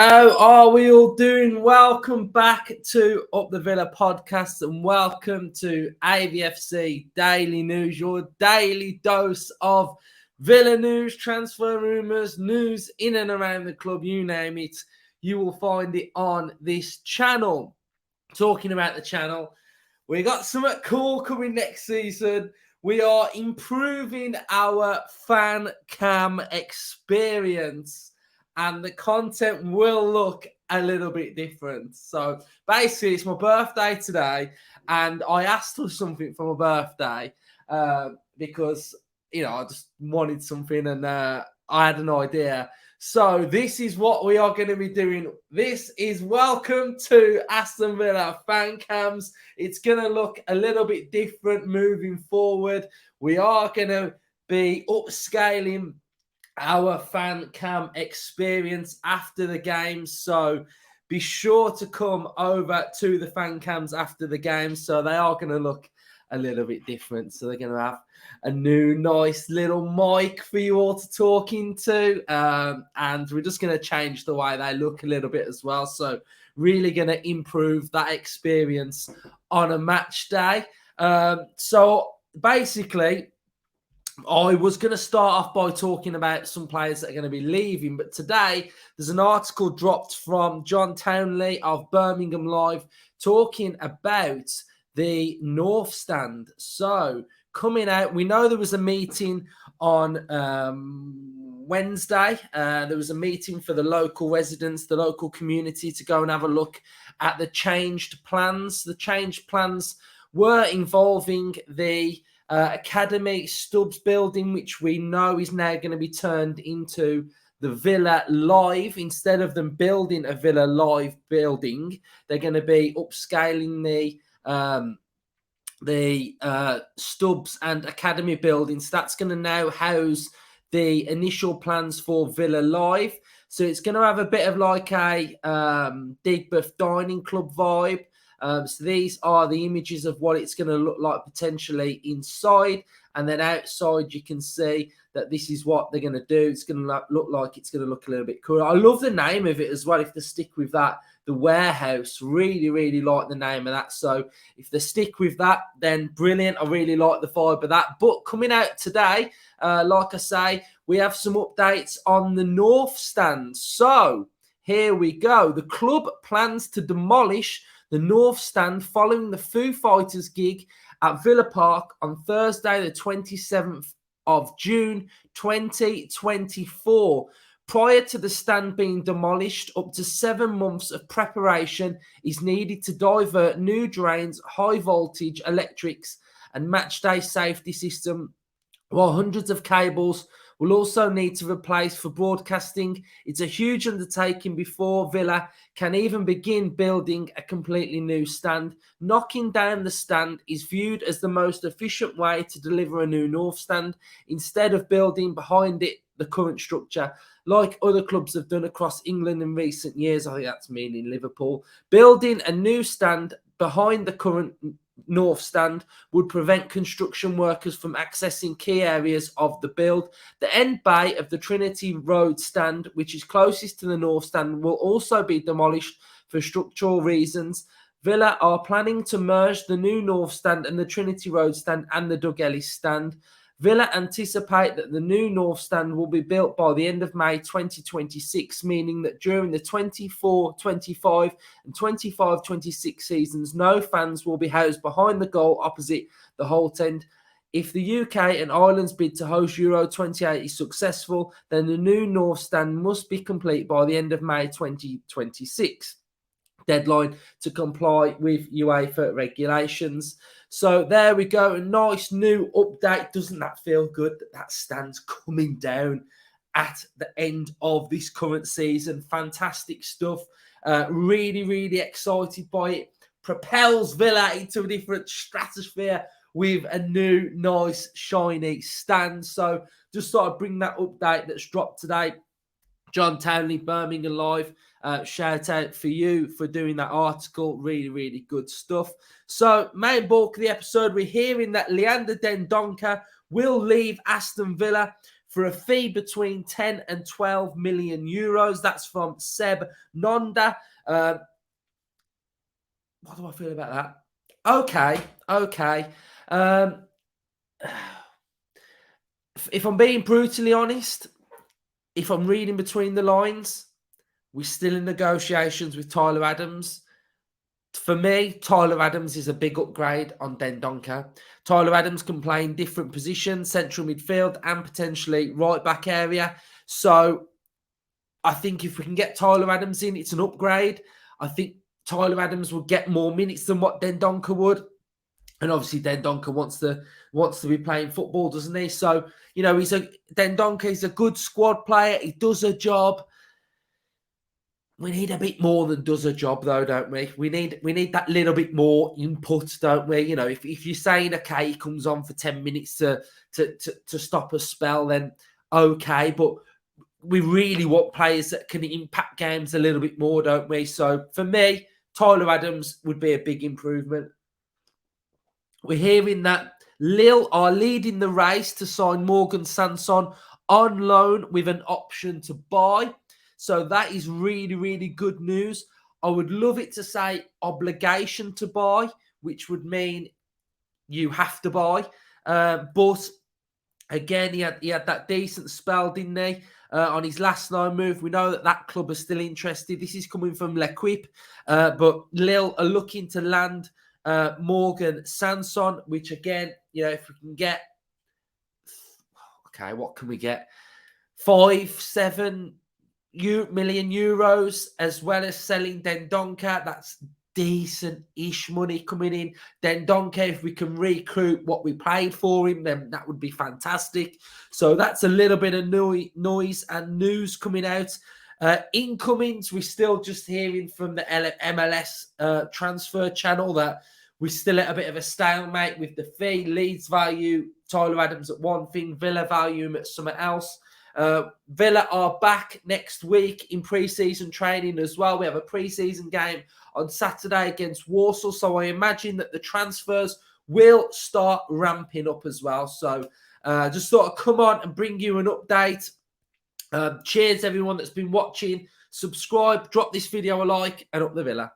How are we all doing? Welcome back to Up the Villa podcast and welcome to Avfc Daily News, your daily dose of Villa news, transfer rumours, news in and around the club, you name it. You will find it on this channel. Talking about the channel, we got something cool coming next season. We are improving our fan cam experience, and the content will look a little bit different. So basically, it's my birthday today, and I asked for something for my birthday because, I just wanted something, and I had an idea. So this is what we are going to be doing. This is welcome to Aston Villa fan cams. It's going to look a little bit different moving forward. We are going to be upscaling our fan cam experience after the game. So be sure to come over to the fan cams after the game. So they are going to look a little bit different. So they're going to have a new nice little mic for you all to talk into. And we're just going to change the way they look a little bit as well. So really going to improve that experience on a match day. So basically, I was going to start off by talking about some players that are going to be leaving, but today there's an article dropped from John Townley of Birmingham Live talking about the North Stand. So coming out, we know there was a meeting on Wednesday. There was a meeting for the local residents, the local community, to go and have a look at the changed plans. The changed plans were involving the Academy Stubbs building, which we know is now going to be turned into the Villa Live. Instead of them building a Villa Live building, they're going to be upscaling the Stubbs and Academy buildings. That's going to now house the initial plans for Villa Live. So it's going to have a bit of like a Digbeth Dining Club vibe. So these are the images of what it's going to look like potentially inside. And then outside, you can see that this is what they're going to do. It's going to look like it's going to look a little bit cool. I love the name of it as well. If they stick with that, the warehouse, really, really like the name of that. So if they stick with that, then brilliant. I really like the vibe of that. But coming out today, like I say, we have some updates on the North Stand. So here we go. The club plans to demolish the North Stand following the Foo Fighters gig at Villa Park on Thursday, the 27th of June, 2024. Prior to the stand being demolished, up to 7 months of preparation is needed to divert new drains, high voltage electrics, and matchday safety system, while hundreds of cables will also need to replace for broadcasting. It's a huge undertaking before Villa can even begin building a completely new stand. Knocking down the stand is viewed as the most efficient way to deliver a new North Stand, instead of building behind it the current structure, like other clubs have done across England in recent years. I think that's meaning Liverpool. Building a new stand behind the current North Stand would prevent construction workers from accessing key areas of the build. The end bay of the Trinity Road stand, which is closest to the North Stand, will also be demolished for structural reasons. Villa are planning to merge the new North Stand and the Trinity Road stand and the Doug Ellis stand. Villa anticipate that the new North Stand will be built by the end of May 2026, meaning that during the 24-25 and 25-26 seasons, no fans will be housed behind the goal opposite the Holt End. If the UK and Ireland's bid to host Euro 28 is successful, then the new North Stand must be complete by the end of May 2026. Deadline to comply with UEFA regulations. So there we go. A nice new update. Doesn't that feel good that that stand's coming down at the end of this current season? Fantastic stuff. Really, really excited by it. Propels Villa into a different stratosphere with a new, nice, shiny stand. So just thought I'd bring that update that's dropped today. John Townley, Birmingham Live. Shout out for you for doing that article. Really, really good stuff. So, main bulk of the episode, we're hearing that Leander Dendoncker will leave Aston Villa for a fee between 10 and 12 million euros. That's from Seb Nonda. What do I feel about that? Okay. If I'm being brutally honest, if I'm reading between the lines, we're still in negotiations with Tyler Adams. For me, Tyler Adams is a big upgrade on Dendoncker. Tyler Adams can play in different positions, central midfield and potentially right back area. So I think if we can get Tyler Adams in, it's an upgrade. I think Tyler Adams will get more minutes than what Dendoncker would. And obviously Dendoncker wants to be playing football, doesn't he? So, you know, Dendoncker is a good squad player. He does a job. We need a bit more than does a job, though, don't we? We need that little bit more input, don't we? You know, if you're saying, okay, he comes on for 10 minutes to stop a spell, then okay. But we really want players that can impact games a little bit more, don't we? So for me, Tyler Adams would be a big improvement. We're hearing that Lille are leading the race to sign Morgan Sanson on loan with an option to buy. So that is really, really good news. I would love it to say obligation to buy, which would mean you have to buy. But again, he had that decent spell, didn't he? On his last loan move. We know that club is still interested. This is coming from L'Equipe. But Lille are looking to land Morgan Sanson, which again, you know, if we can get... Okay, what can we get? 5-7 million euros, as well as selling Dendoncker. That's decent-ish money coming in. Dendoncker, if we can recruit what we paid for him, then that would be fantastic. So that's a little bit of noise and news coming out. Incomings, we're still just hearing from the MLS transfer channel that we're still at a bit of a stalemate with the fee. Leeds value Tyler Adams at one thing, Villa value him at something else. Villa are back next week in pre-season training as well. We have a pre-season game on Saturday against Warsaw, so I imagine that the transfers will start ramping up as well. So just thought I'd come on and bring you an update. Cheers everyone that's been watching. Subscribe, drop this video a like, and up the Villa.